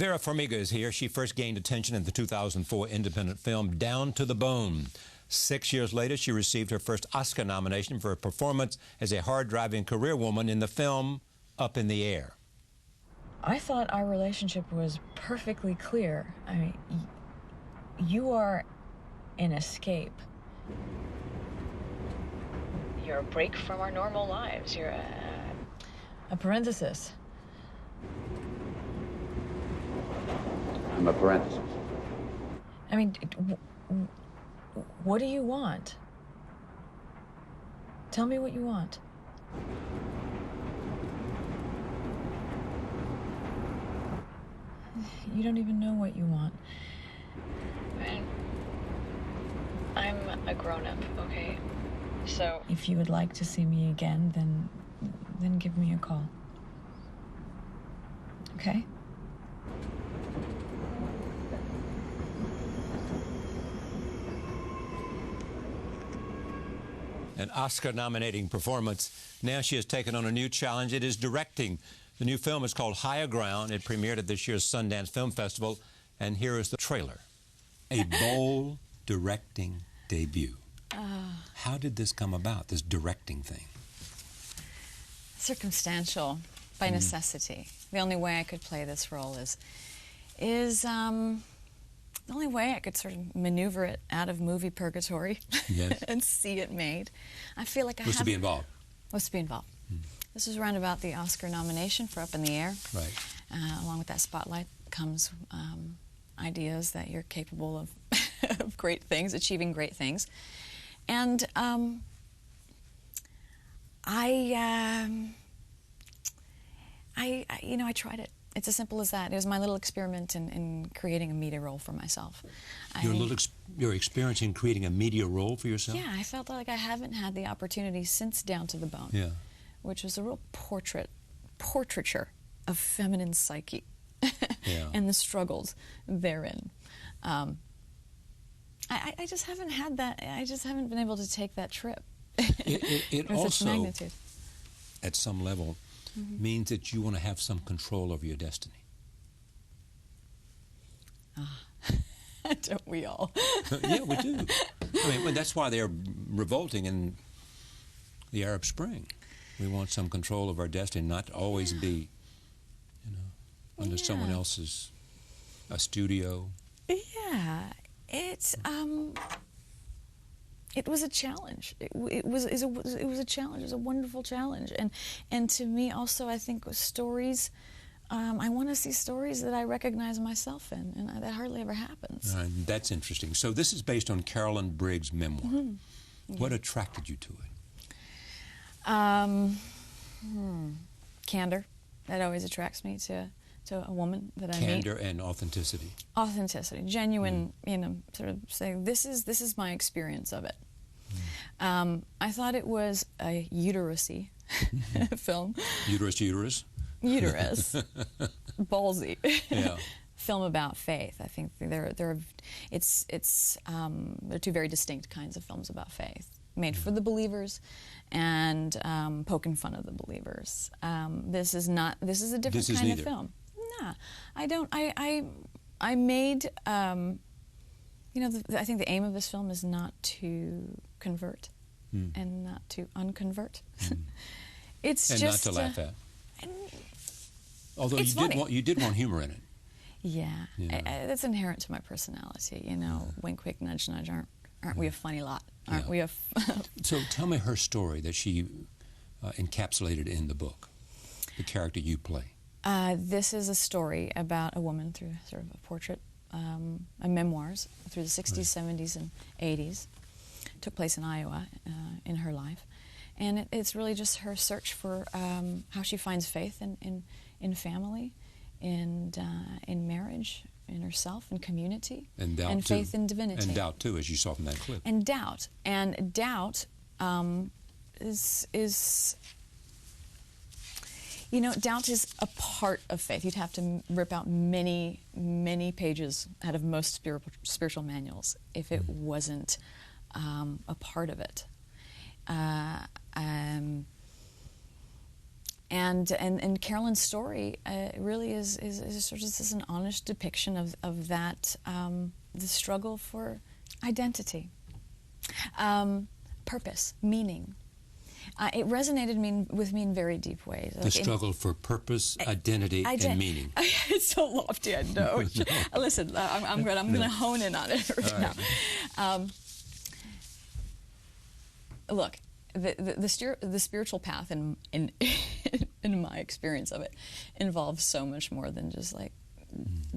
Vera Farmiga is here. She first gained attention in the 2004 independent film Down to the Bone. 6 years later, she received her first Oscar nomination for a performance as a hard-driving career woman in the film Up in the Air. I thought our relationship was perfectly clear. I mean, you are an escape. You're a break from our normal lives. You're a parenthesis. I'm a parenthesis. I mean, what do you want? Tell me what you want. You don't even know what you want. I'm a grown-up, okay? So if you would like to see me again, then give me a call. Okay? An Oscar-nominating performance. Now she has taken on a new challenge. It is directing. The new film is called Higher Ground. It premiered at this year's Sundance Film Festival. And here is the trailer. A bold directing debut. How did this come about, this directing thing? Circumstantial, by necessity. The only way I could play this role is the only way I could sort of maneuver it out of movie purgatory and see it made. I feel like I was to be involved. Was to be involved. This was around about the Oscar nomination for Up in the Air. Right. Along with that spotlight comes ideas that you're capable of, of great things, achieving great things. And I tried it. It's as simple as that. It was my little experiment in creating a media role for myself. Your experience in creating a media role for yourself? Yeah, I felt like I haven't had the opportunity since Down to the Bone, which was a real portraiture of feminine psyche and the struggles therein. I just haven't had that. I just haven't been able to take that trip. It with also, its magnitude. at some level, means that you want to have some control over your destiny. Don't we all? Yeah, we do. I mean, that's why they're revolting in the Arab Spring. We want some control of our destiny, not always be, under someone else's studio. Yeah, it was a challenge. It was a challenge. It was a wonderful challenge, and to me also, I think stories. I want to see stories that I recognize myself in, and that hardly ever happens. That's interesting. So this is based on Carolyn Briggs' memoir. What attracted you to it? Candor. That always attracts me to a woman that I meet. Candor and authenticity. Authenticity, genuine. Sort of saying this is my experience of it. I thought it was a uterus-y film. Uterus. Uterus, ballsy. Yeah. Film about faith. I think there are two very distinct kinds of films about faith, made for the believers, and poking fun of the believers. This is not. This is a different kind of film. Nah, I don't. I made. I think the aim of this film is not to convert, and not to unconvert. It's and just not to laugh at. Although you did want humor in it. Yeah. That's inherent to my personality. Wink, wink, nudge, nudge. Aren't we a funny lot? Aren't we a? So tell me her story that she encapsulated in the book, the character you play. This is a story about a woman through sort of a portrait, memoirs through the 60s, 70s, and 80s. Took place in Iowa in her life. And it's really just her search for how she finds faith in family, in marriage, in herself, in community, and doubt and faith in divinity. And doubt, too, as you saw from that clip. And doubt. And doubt is doubt is a part of faith. You'd have to rip out many, many pages out of most spiritual manuals if it wasn't a part of it. And Carolyn's story really is sort of just an honest depiction of that, the struggle for identity, purpose, meaning. It resonated with me in very deep ways. The struggle for purpose, identity, and meaning. It's so lofty, I know. No. Listen, I'm going to hone in on it right now. Look, the spiritual path in my experience of it involves so much more than just like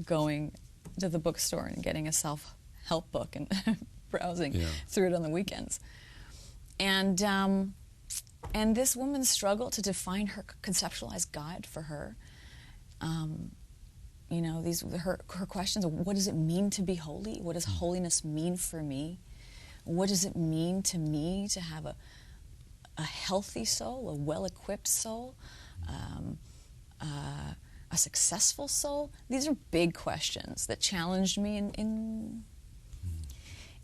going to the bookstore and getting a self-help book and browsing through it on the weekends. And this woman's struggle to define her conceptualized God for her, you know, her questions of what does it mean to be holy? What does holiness mean for me? What does it mean to me to have a healthy soul, a well-equipped soul, a successful soul? These are big questions that challenged me in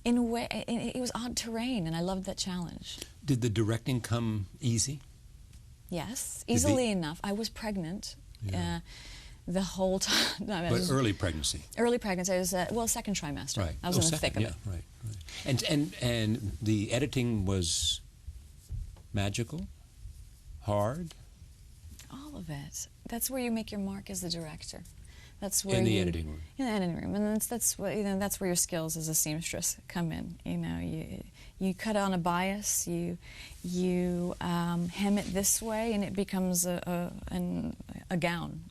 a way. It was odd terrain, and I loved that challenge. Did the directing come easy? Yes, easily enough. I was pregnant the whole time. But early pregnancy? Early pregnancy. I was, second trimester. Right. I was in the thick of it. Right. And the editing was magical? Hard? All of it. That's where you make your mark as the director. That's where in the editing room. In the editing room, and that's where your skills as a seamstress come in. You know, you cut on a bias, you hem it this way, and it becomes a gown.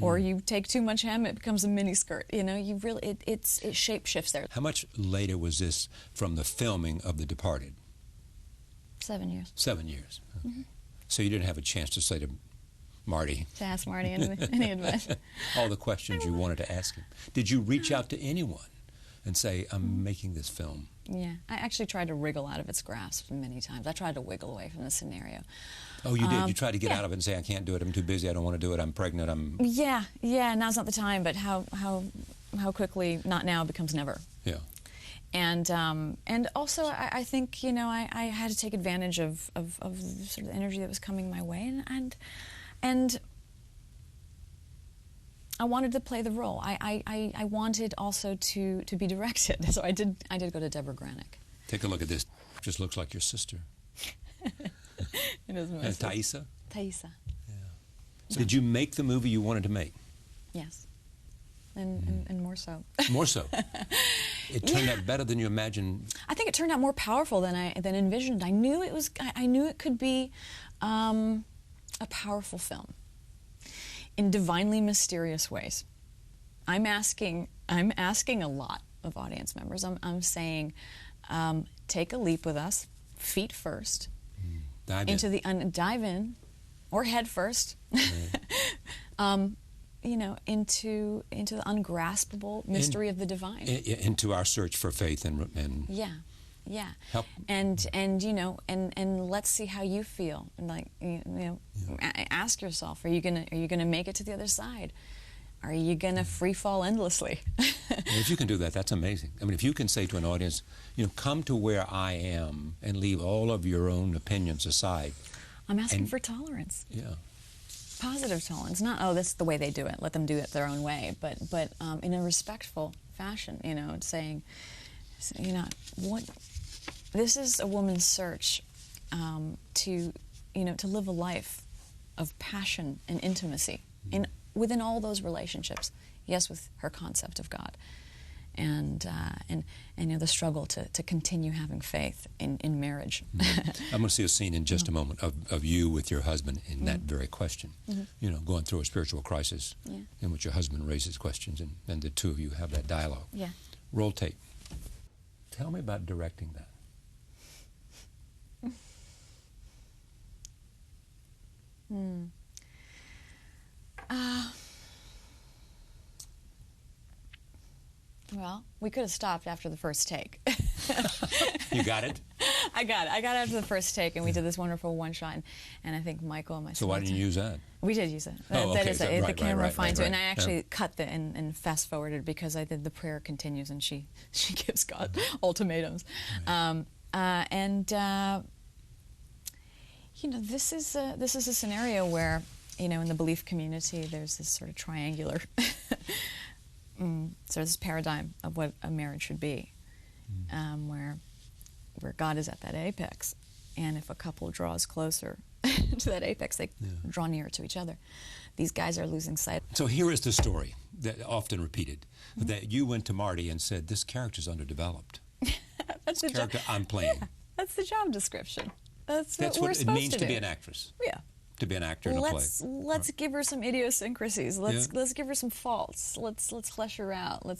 Or you take too much hem, it becomes a mini skirt. You know, it shape shifts there. How much later was this from the filming of The Departed? 7 years. 7 years. Okay. So you didn't have a chance to say to Marty. To ask Marty any advice. All the questions you wanted to ask him. Did you reach out to anyone and say, I'm making this film? Yeah. I actually tried to wriggle out of its grasp many times. I tried to wiggle away from the scenario. Oh, you did? You tried to get out of it and say, I can't do it, I'm too busy, I don't want to do it, I'm pregnant, I'm... Yeah, now's not the time, but how quickly not now becomes never. Yeah. And also, I think, you know, I had to take advantage of sort of the energy that was coming my way, and I wanted to play the role. I wanted also to be directed, so I did go to Deborah Granick. Take a look at this. Just looks like your sister. It is my and sister. Thaisa? Thaisa. Yeah. So did you make the movie you wanted to make? Yes. And more so. More so? It turned out better than you imagined? I think it turned out more powerful than envisioned. I knew it could be a powerful film in divinely mysterious ways. I'm asking a lot of audience members. I'm saying, take a leap with us, feet first, dive in, or head first. Right. You know, into the ungraspable mystery of the divine. Into our search for faith and yeah. Help. And you know, and let's see how you feel. And like, you know, ask yourself: Are you gonna make it to the other side? Are you gonna free fall endlessly? If you can do that, that's amazing. I mean, if you can say to an audience, you know, come to where I am and leave all of your own opinions aside. I'm asking for tolerance. Yeah. Positive tolerance, not, oh, this is the way they do it, let them do it their own way, but in a respectful fashion, you know, saying, you know, this is a woman's search to live a life of passion and intimacy within all those relationships, yes, with her concept of God, and you know, the struggle to continue having faith in marriage. I'm going to see a scene in just a moment of you with your husband in that very question. You know, going through a spiritual crisis in which your husband raises questions and the two of you have that dialogue. Yeah. Roll tape. Tell me about directing that. Well, we could have stopped after the first take. You got it? I got it. I got it after the first take, and we did this wonderful one-shot, and I think Michael and myself... So why didn't you use that? We did use it. The camera finds it, and I actually cut and fast-forwarded because I did the prayer continues, and she gives God ultimatums. Right. You know, this is a scenario where, you know, in the belief community, there's this sort of triangular, sort of this paradigm of what a marriage should be, where God is at that apex, and if a couple draws closer to that apex, they draw nearer to each other. These guys are losing sight. So here is the story that often repeated, that you went to Marty and said, this character's underdeveloped. That's the character I'm playing. Yeah, that's the job description. That's what we're it supposed means to be do. an actress. Yeah. To be an actor in a play. Let's give her some idiosyncrasies. Let's give her some faults. Let's flesh her out. And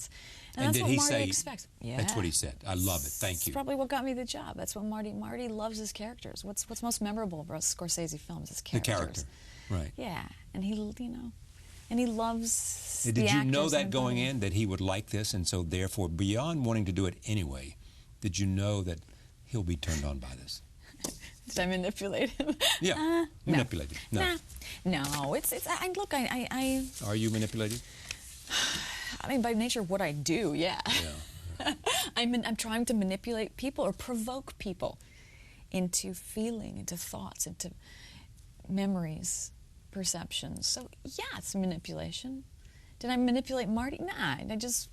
that's what Marty expects. Yeah. That's what he said. I love it. Thank you. That's probably what got me the job. That's what Marty loves his characters. What's most memorable about Scorsese films is characters. The character. Right. Yeah. And he loves the Did you know actors that going in, that he would like this, and so therefore, beyond wanting to do it anyway, did you know that he'll be turned on by this? Did I manipulate him? Yeah, manipulated. No. No, it's. Look, I. Are you manipulated? I mean, by nature of what I do, yeah. Yeah. I'm trying to manipulate people or provoke people into feeling, into thoughts, into memories, perceptions. So yeah, it's manipulation. Did I manipulate Marty? Nah, I just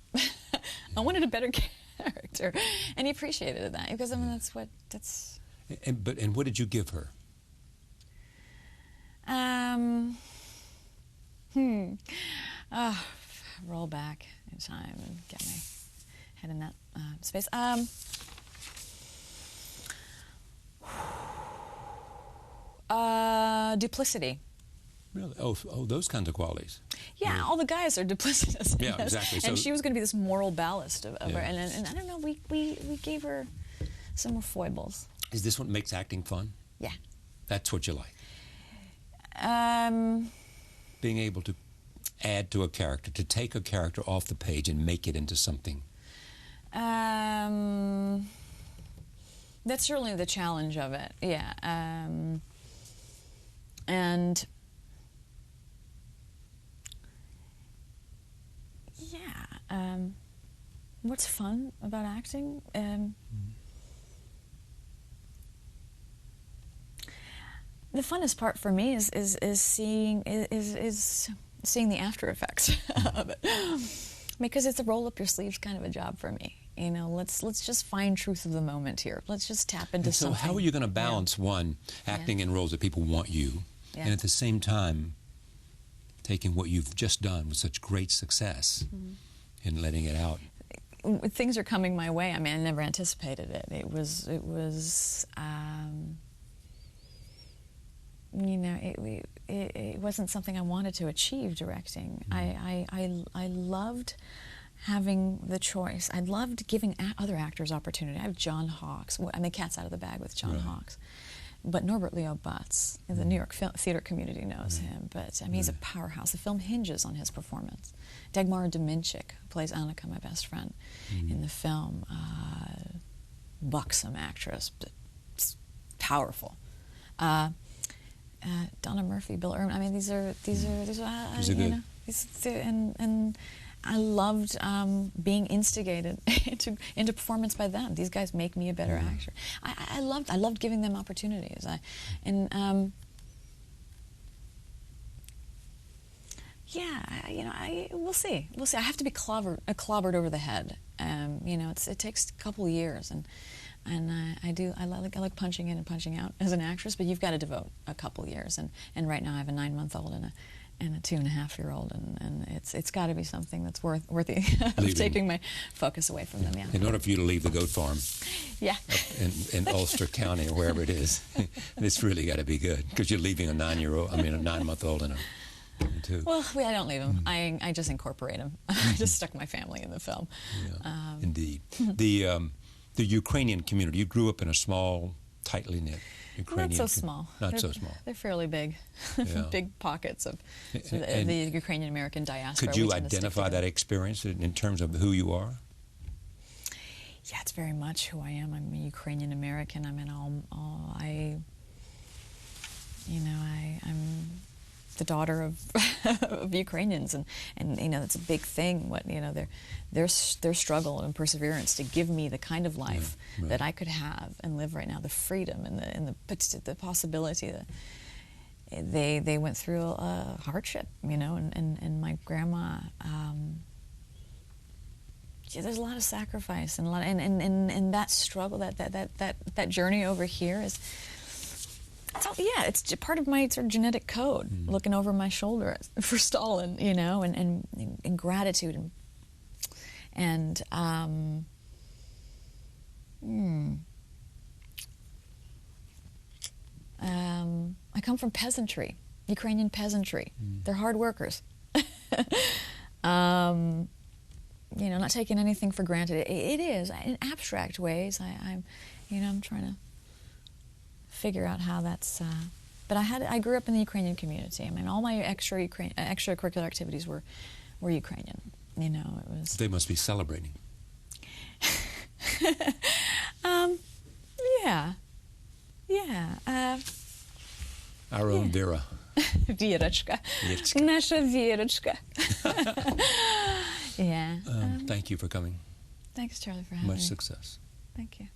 I wanted a better character, and he appreciated that because I mean that's. And what did you give her? Roll back in time and get my head in that space. Duplicity. Really? Oh, those kinds of qualities. Yeah, all the guys are duplicitous. Yeah, exactly. And so, she was going to be this moral ballast of her, and I don't know. We gave her some more foibles. Is this what makes acting fun? Yeah. That's what you like? Being able to add to a character, to take a character off the page and make it into something. That's certainly the challenge of it, yeah. And yeah, what's fun about acting? The funnest part for me is seeing the after effects of it, because it's a roll up your sleeves kind of a job for me. You know, let's just find truth of the moment here. Let's just tap into something. So how are you going to balance one, acting in roles that people want you, and at the same time taking what you've just done with such great success and letting it out? Things are coming my way. I mean, I never anticipated it. It was you know, it wasn't something I wanted to achieve, directing. I loved having the choice. I loved giving other actors opportunity. I have John Hawkes. I mean, cat's out of the bag with John Hawkes. But Norbert Leo Butz, the New York theater community knows him. But I mean, he's a powerhouse. The film hinges on his performance. Dagmara Dominchik, who plays Annika, my best friend, in the film, buxom actress, but powerful. Donna Murphy, Bill Irwin. I mean, these are good. You know, and I loved being instigated into performance by them. These guys make me a better actor. I loved giving them opportunities. We'll see. I have to be clobbered over the head. You know, it takes a couple of years, and I like punching in and punching out as an actress, but you've got to devote a couple of years. And right now I have a 9-month-old and a 2.5-year-old, and it's got to be something that's worthy of taking my focus away from them. Yeah. In order for you to leave the goat farm, in Ulster County or wherever it is, it's really got to be good, because you're leaving a 9-month-old and a 2. Well, I don't leave him. I just incorporate him. I just stuck my family in the film. Yeah, indeed. The Ukrainian community. You grew up in a small, tightly knit Ukrainian. Not so small. So small. They're fairly big, big pockets of the Ukrainian-American diaspora. Could you identify that experience in terms of who you are? Yeah, it's very much who I am. I'm a Ukrainian-American. I mean, the daughter of of Ukrainians, and you know, that's a big thing. What, you know, their struggle and perseverance to give me the kind of life that I could have and live right now, the freedom and the possibility that they went through a hardship, you know, and my grandma. There's a lot of sacrifice and a lot, and that struggle, that journey over here is. It's part of my sort of genetic code, looking over my shoulder for Stalin, you know, and gratitude and I come from peasantry, Ukrainian peasantry. They're hard workers. You know, not taking anything for granted. It is in abstract ways. I'm trying to figure out how that's. But I grew up in the Ukrainian community. I mean, all my extracurricular activities were Ukrainian. You know, it was. They must be celebrating. Yeah. Our own Vera. Верочка. Наша Верочка. Yeah. Thank you for coming. Thanks, Charlie, for having me. Much success. Thank you.